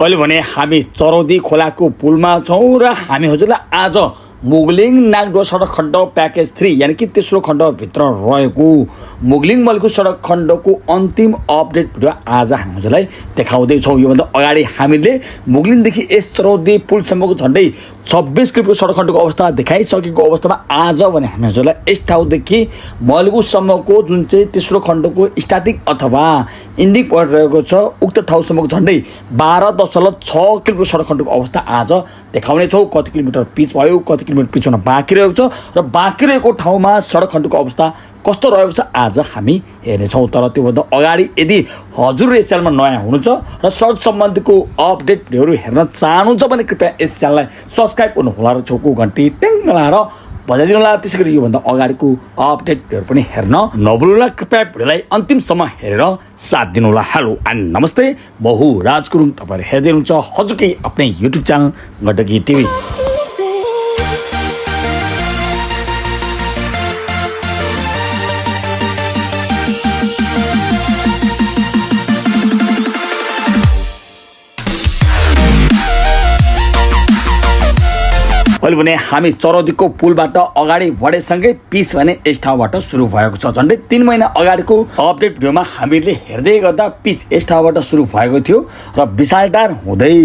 अहिले भने हामी चरौदी खोलाको पुलमा छौँ र हामी हजुरलाई आज मुगलिङ नागडुवा सडक खण्ड प्याकेज 3 यानि कि तेस्रो खण्डभित्र रहेको मुगलिङ मलको सडक खण्डको अन्तिम अपडेट भिडियो आज हामी हजुरलाई देखाउँदैछौँ। योभन्दा अगाडि हामीले मुगलिङदेखि यस चरौदी पुलसम्मको झन्डै 26 किलोमिटर सडक खण्डको अवस्था देखाइसकेको अवस्थामा आज भने हामी हजुरलाई यस ठाउँदेखि मलगुसम्मको जुन चाहिँ तेस्रो खण्डको स्टार्टिङ अथवा इन्डिङ पोइन्ट रहेको छ उक्त ठाउँसम्मको झन्डै 12.6 किलोमिटर सडक खण्डको अवस्था आज देखाउनेछौँ। कति किलोमिटर पिच भयो, कति किलोमिटर पिच हुन बाँकी रहेको छ र बाँकी रहेको ठाउँमा सडक खण्डको अवस्था कस्तो रहेको छ आज हामी हेर्नेछौँ। तर त्योभन्दा अगाडि यदि हजुर यस च्यानलमा नयाँ हुनुहुन्छ र सडक सम्बन्धीको अपडेट भिडियोहरू हेर्न चाहनुहुन्छ भने कृपया यस च्यानललाई सब्सक्राइब गर्नुहोला र छेउको घन्टी टिङ लगाएर बजाइदिनु होला। त्यसै गरी योभन्दा अगाडिको अपडेट भिडियोहरू पनि हेर्न नभुल्नुहोला। कृपया भिडियोलाई अन्तिमसम्म हेरेर साथ दिनुहोला। हेलो एन्ड नमस्ते, बहु राज गुरुङ तपाईँहरू हेर्दै हुनुहुन्छ हजुरकै आफ्नै युट्युब च्यानल गण्डकी टिभी। अहिले भने हामी चरौदीको पुलबाट अगाडि बढेसँगै पिच भने यस ठाउँबाट सुरु भएको छ। झन्डै 3 महिना अगाडिको अपडेट भिडियोमा हामीले हेर्दै गर्दा पिच यस ठाउँबाट सुरु भएको थियो र विशालटार हुँदै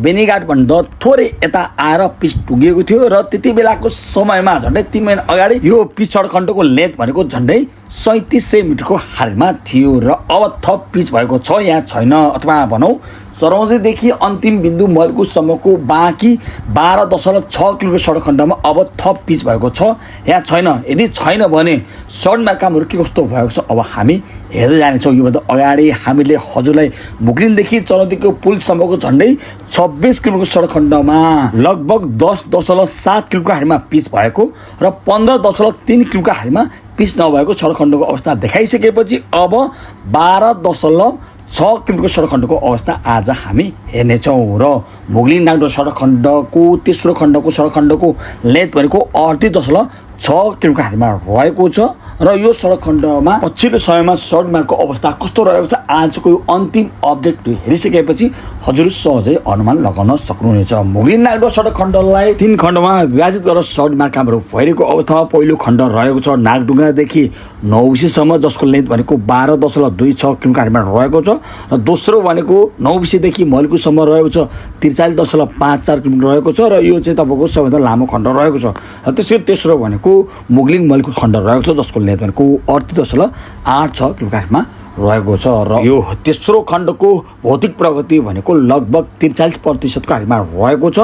बेनीघाट भन्दा थोरै यता आएर पिच टुङ्गिएको थियो र त्यति बेलाको समयमा झन्डै 3 महिना अगाडि यो पिच सडक खण्डको लेन्थ भनेको झन्डै 3700 मिटरको हालमा थियो र अब थप पिच भएको छ या छैन, अथवा भनौँ चरौदीदेखि अन्तिम बिन्दु मलगुसम्मको बाँकी 12.6 किलोमिटर सडक खण्डमा अब थप पिच भएको छ या छैन। यदि छैन भने सडकमा कामहरू के कस्तो भएको छ अब हामी हेर्दै जानेछौँ। योभन्दा अगाडि हामीले हजुरलाई मुगलिङदेखि चरौदीको पुलसम्मको झन्डै 26 किलोमिटर सडक खण्डमा लगभग 10.7 किलोमिटर हारीमा पिच भएको र 15.3 किलोमिटर हारीमा पिच नभएको सडक खण्डको अवस्था देखाइसकेपछि अब 12.6 किलोमिटर सडक खण्डको अवस्था आज हामी हेर्नेछौँ र मुगलिङ नागडुवा सडक खण्डको तेस्रो खण्डको सडक खण्डको लेन्थ भनेको 38.6 किलोमिटर हारीमा रहेको छ र यो सडक खण्डमा पछिल्लो समयमा सडक मार्गको अवस्था कस्तो रहेको छ आजको यो अन्तिम अपडेट हेरिसकेपछि हजुर सहजै अनुमान लगाउन सक्नुहुनेछ। मुगलिङ नागडुवा सडक खण्डलाई 3 खण्डमा विभाजित गरेर सडक मार्ग कामहरू भइरहेको अवस्थामा पहिलो खण्ड रहेको छ नागढुङ्गादेखि नौबिसीसम्म, जसको लेन्थ भनेको 12.26 किलोमिटर हारीमा रहेको छ र दोस्रो भनेको नौबिसीदेखि मलगुसम्म रहेको छ 43.54 किलोमिटर रहेको छ र यो चाहिँ तपाईँको सबैभन्दा लामो खण्ड रहेको छ। र त्यसै तेस्रो भनेको मुगलिङ मलगु खण्ड रहेको छ जसको लेन्थ भनेको 38.86 किलोमिटर हारीमा रहेको छ र यो तेस्रो खण्डको भौतिक प्रगति भनेको लगभग 43% को हारीमा रहेको छ।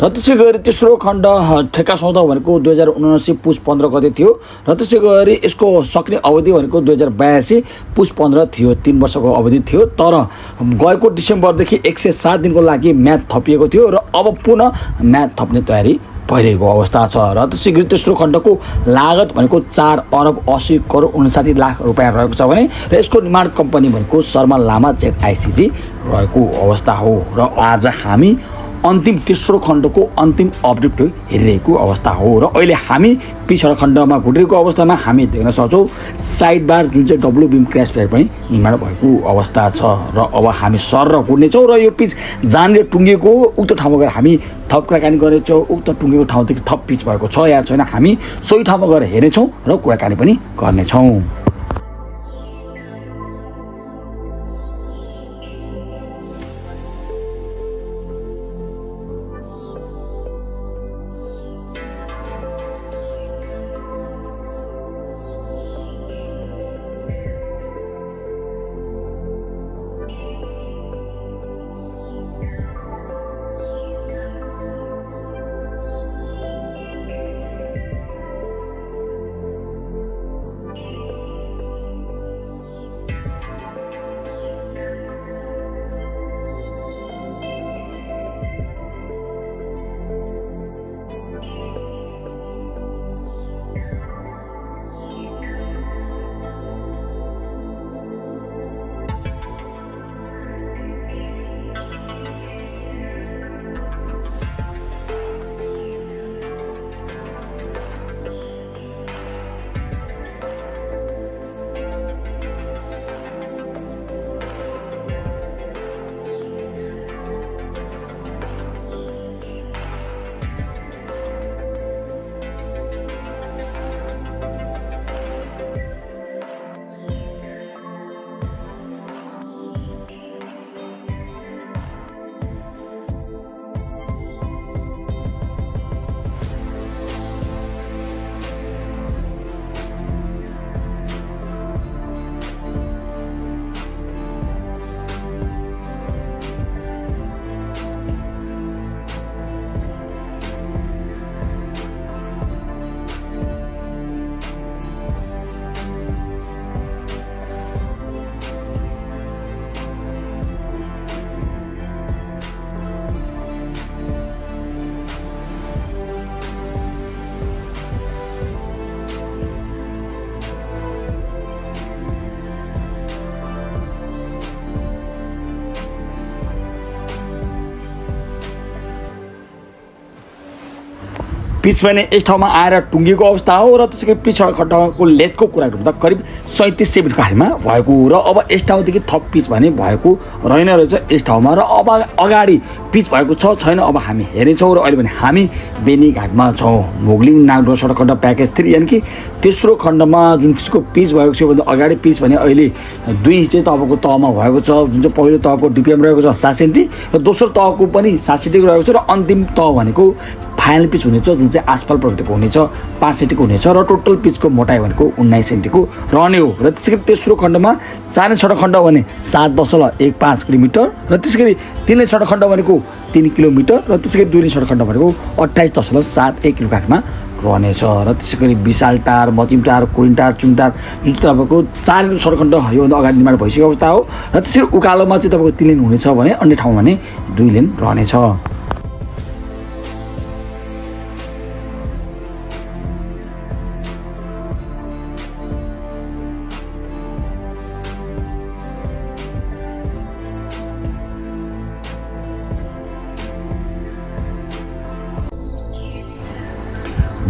र त्यसै गरी तेस्रो खण्ड ठेक्का सौदा भनेको 2079 पुस 15 गते थियो र त्यसै गरी यसको सक्ने अवधि भनेको 2082 पुस 15 थियो, 3 वर्षको अवधि थियो। तर गएको डिसेम्बरदेखि 107 दिनको लागि म्याद थपिएको थियो र अब पुनः म्याद थप्ने तयारी भइरहेको अवस्था छ। र त्यसै गरी तेस्रो खण्डको लागत भनेको 4,80,59,00,000 रुपियाँ रहेको छ भने र यसको निर्माण कम्पनी भनेको शर्मा लामा ZICG रहेको अवस्था हो। र आज हामी अन्तिम तेस्रो खण्डको अन्तिम अपडेट हेरिरहेको अवस्था हो र अहिले हामी पिच सडक खण्डमा घुटिरहेको अवस्थामा हामी देख्न सक्छौँ साइड बार जुन चाहिँ डब्लु बिम क्र्यास प्याड पनि निर्माण भएको अवस्था छ र अब हामी सर घुर्नेछौँ र यो पिच जहाँनिर टुङ्गिएको उक्त ठाउँमा गएर हामी थप कुराकानी गर्नेछौँ। उक्त टुङ्गेको ठाउँदेखि थप पिच भएको छ या छैन हामी सोही ठाउँमा गएर हेर्नेछौँ र कुराकानी पनि गर्नेछौँ। पिच भने यस ठाउँमा आएर टुङ्गेको अवस्था हो र त्यसै गरी पिच सडक खण्डको लेथको कुरा गर्दा करिब 37 सेन्टिमिटरको हाइटमा भएको र अब यस ठाउँदेखि थप पिच भने भएको रहेन रहेछ यस ठाउँमा र अब अगाडि पिच भएको छ छैन अब हामी हेर्नेछौँ र अहिले भने हामी बेनीघाटमा छौँ। मोगलिङ नागडोर सडक खण्ड प्याकेज 3 यानि कि तेस्रो खण्डमा जुन किसिमको पिच भएको छ भन्दा अगाडि पिच भने अहिले 2 चाहिँ तपाईँको तहमा भएको छ। जुन चाहिँ पहिलो तहको डिपिएम रहेको छ 7 सेन्टी र दोस्रो तहको पनि 7 सेन्टीको रहेको छ र अन्तिम तह भनेको फाइनल पिच हुनेछ जुन चाहिँ आसपाल प्रवृत्तिको हुनेछ 5 सेन्टीको हुनेछ र टोटल पिचको मोटाइ भनेको 19 सेन्टीको रहने हो। र त्यसै गरी तेस्रो खण्डमा 4 सडक खण्ड भने 7.15 किलोमिटर र त्यसै गरी 3 सडक खण्ड भनेको 3 किलोमिटर र त्यसै गरी 2 सडक खण्ड भनेको 28.71 किलोमिटरमा रहनेछ। र त्यसै गरी विशालटार मचिमटार कोरिनटार चुनटार जुन चाहिँ तपाईँको 4 सडक खण्ड योभन्दा अगाडि निर्माण भइसकेको अवस्था हो र त्यसरी उकालोमा चाहिँ तपाईँको 3 लेन हुनेछ भने अन्य ठाउँमा भने 2 लेन रहनेछ।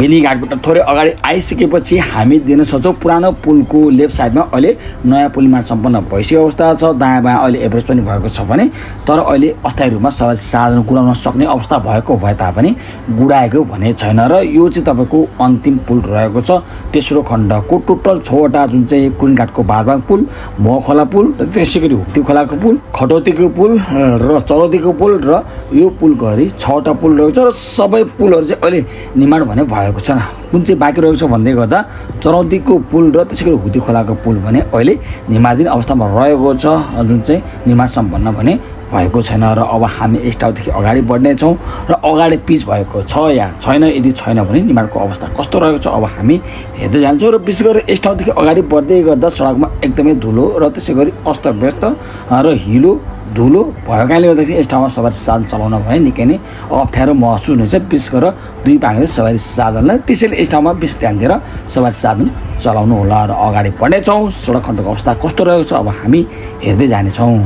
बेनीघाटबाट थोरै अगाडि आइसकेपछि हामी दिन सक्छौँ पुरानो पुलको लेफ्ट साइडमा अहिले नयाँ पुल निर्माण सम्पन्न भइसकेको अवस्था छ। दायाँ बायाँ अहिले एभरेज पनि भएको छ भने तर अहिले अस्थायी रूपमा सवारी साधन गुडाउन सक्ने अवस्था भएको भए तापनि गुडाएको भने छैन र यो चाहिँ तपाईँको अन्तिम पुल रहेको छ। तेस्रो खण्डको टोटल 6वटा जुन चाहिँ कुरिनघाटको बारबाङ पुल महखोला पुल र त्यसै गरी हुक्ती खोलाको पुल खटौतीको पुल र चरौतीको पुल र यो पुल गरी 6वटा पुल रहेको छ र सबै पुलहरू चाहिँ अहिले निर्माण भने भएको छ। कुन चाहिँ बाँकी रहेको छ भन्दै गर्दा चरौतीको पुल र त्यसै गरी हुक्ती खोलाको पुल भने अहिले निर्माणाधीन अवस्थामा रहेको छ जुन चाहिँ निर्माण सम्पन्न भने भएको छैन र अब हामी यस ठाउँदेखि अगाडि बढ्नेछौँ र अगाडि पिच भएको छ या छैन यदि छैन भने निर्माणको अवस्था कस्तो रहेको छ अब हामी हेर्दै जान्छौँ। र विशेष गरी यस ठाउँदेखि अगाडि बढ्दै गर्दा सडकमा एकदमै धुलो र त्यसै गरी अस्तव्यस्त र हिलो धुलो भएको कारणले गर्दाखेरि यस ठाउँमा सवारी साधन चलाउन भने निकै नै अप्ठ्यारो महसुस हुनेछ विशेष गरेर दुई पाङ्ग्रे सवारी साधनलाई। त्यसैले यस ठाउँमा विशेष ध्यान दिएर सवारी साधन चलाउनु होला र अगाडि बढ्नेछौँ। सडक खण्डको अवस्था कस्तो रहेको छ अब हामी हेर्दै जानेछौँ।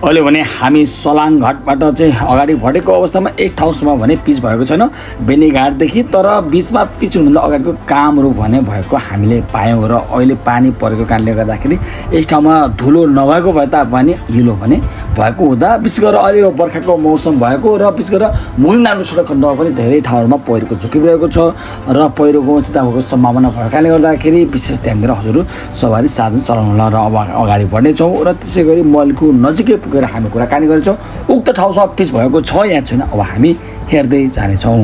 अहिले भने हामी सलाङ घाटबाट चाहिँ अगाडि बढेको अवस्थामा एक ठाउँसम्म भने पिच भएको छैन बेनीघाटदेखि, तर बिचमा पिच हुनुभन्दा अगाडिको कामहरू भने भएको हामीले पायौँ र अहिले पानी परेको कारणले गर्दाखेरि यस ठाउँमा धुलो नभएको भए तापनि हिलो भने भएको हुँदा विशेष गरेर अहिले बर्खाको मौसम भएको र विशेष गरेर मुगलिङ नाग्दो सडक खण्डमा पनि धेरै ठाउँहरूमा पहिरोको झुकिरहेको छ र पहिरोको चिन्ता भएको सम्भावना भएको कारणले गर्दाखेरि विशेष ध्यान दिएर हजुर सवारी साधन चलाउनलाई र अब अगाडि बढ्नेछौँ र त्यसै गरी मलको नजिकै पुगेर हामी कुराकानी गर्छौँ उक्त ठाउँसम्म पिच भएको छ या छैन अब हामी हेर्दै जानेछौँ।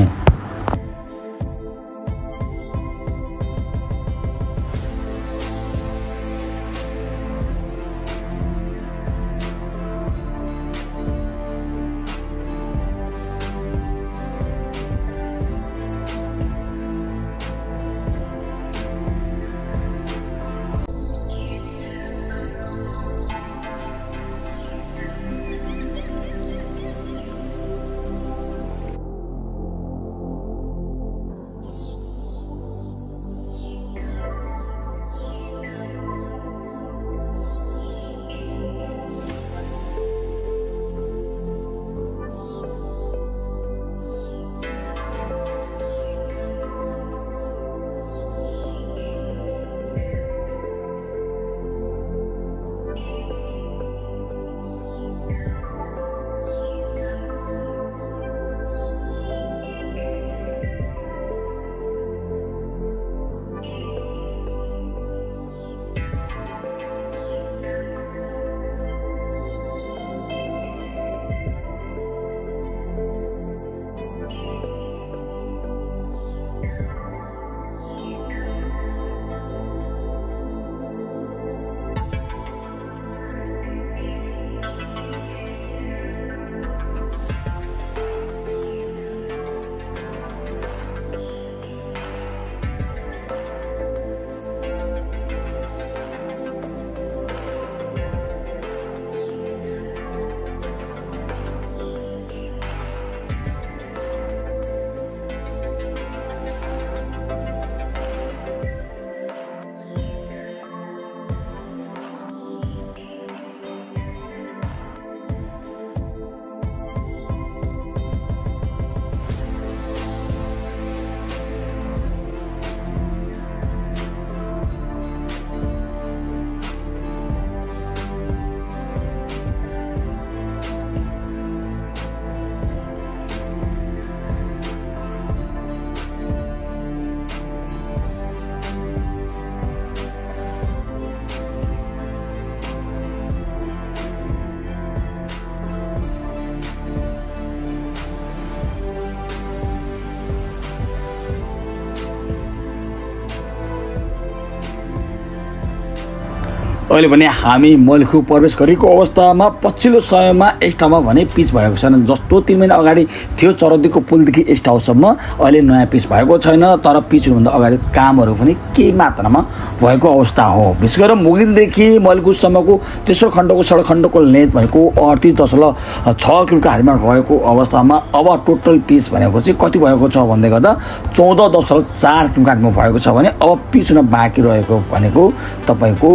अहिले भने हामी मलखु प्रवेश गरेको अवस्थामा पछिल्लो समयमा यस ठाउँमा भने पिच भएको छैन। जस्तो 3 महिना अगाडि थियो चरौदीको पुलदेखि यस ठाउँसम्म अहिले नयाँ पिच भएको छैन, तर पिच हुनुभन्दा अगाडि कामहरू पनि केही मात्रामा भएको अवस्था हो। विशेष गरेर मुगलिङदेखि मलखुसम्मको तेस्रो खण्डको सडक खण्डको लेन्थ भनेको 38.6 किलोमिटरमा रहेको अवस्थामा अब टोटल पिच भनेको चाहिँ कति भएको छ भन्दै गर्दा 14.4 किलोमिटरमा भएको छ भने अब पिच हुन बाँकी रहेको भनेको तपाईँको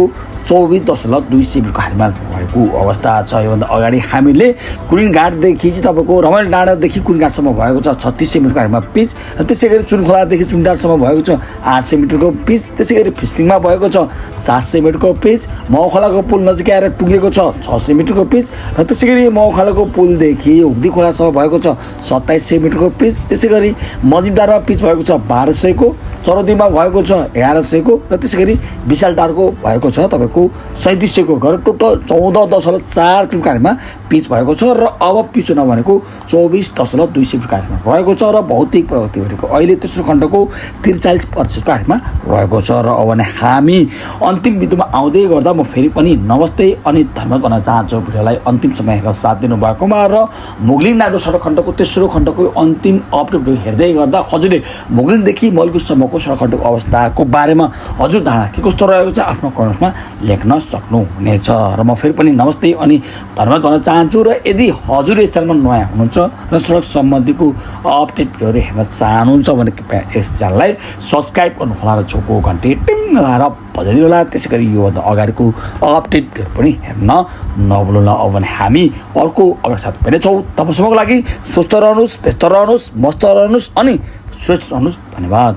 24.2 सेमिटको हालमा भएको अवस्था छ। योभन्दा अगाडि हामीले कुरिनघाटदेखि चाहिँ तपाईँको रमाइलो डाँडादेखि कुरिनघाटसम्म भएको छ 36 सेमिटको हालमा पिच, त्यसै गरी चुनखोलादेखि चुनडारसम्म भएको छ 800 मिटरको पिच, त्यसै गरी फिस्टिङमा भएको छ 700 मिटरको पिच, माउखोलाको पुल नजिकै आएर पुगेको छ 600 मिटरको पिच र त्यसै गरी माउखोलाको पुलदेखि हुग्दी खोलासम्म भएको छ 2700 मिटरको पिच, त्यसै गरी मजिमटारमा पिच भएको छ 1200 को, चरौदीमा भएको छ 1100 को र त्यसै गरी विशालटारको भएको छ तपाईँको 3700 को गरेर टोटल 14.4 किलोमिटरमा पिच भएको छ र अब पिच हुन भनेको 24.2 सेमिटरमा रहेको छ र भौतिक प्रगति भनेको अहिले तेस्रो खण्डको 43% को हालमा रहेको छ। र अब भने हामी अन्तिम बिन्दुमा आउँदै गर्दा म फेरि पनि नमस्ते अनि धन्यवाद भन्न चाहन्छु भिडियोलाई अन्तिम समय हेरेर साथ दिनुभएकोमा र मुगलिङ नाग्दो सडक खण्डको तेस्रो खण्डको अन्तिम अपडेट हेर्दै गर्दा हजुरले मुगलिङदेखि मलखुसम्मको खण्डको सडक खण्डको अवस्थाको बारेमा हजुर धारणा के कस्तो रहेको छ आफ्नो कमेन्ट्समा लेख्न सक्नुहुनेछ। र म फेरि पनि नमस्ते अनि धन्यवाद भन्न चाहन्छु। र यदि हजुर यस च्यानलमा नयाँ हुनुहुन्छ र सडक सम्बन्धीको अपडेट भिडियोहरू हेर्न चाहनुहुन्छ भने कृपया यस च्यानललाई सब्सक्राइब गर्नुहोला र छेउको घन्टी टिङ लगाएर बजाइदिनु होला। त्यसै गरी योभन्दा अगाडिको अपडेट भिडियो पनि हेर्न नभुल्नुहोला। अब भने हामी अर्को अपडेट साथ भेट्नेछौँ। तबसम्मको लागि स्वस्थ रहनुहोस्, व्यस्त रहनुहोस्, मस्त रहनुहोस् अनि स्वस्थ रहनुहोस्। धन्यवाद।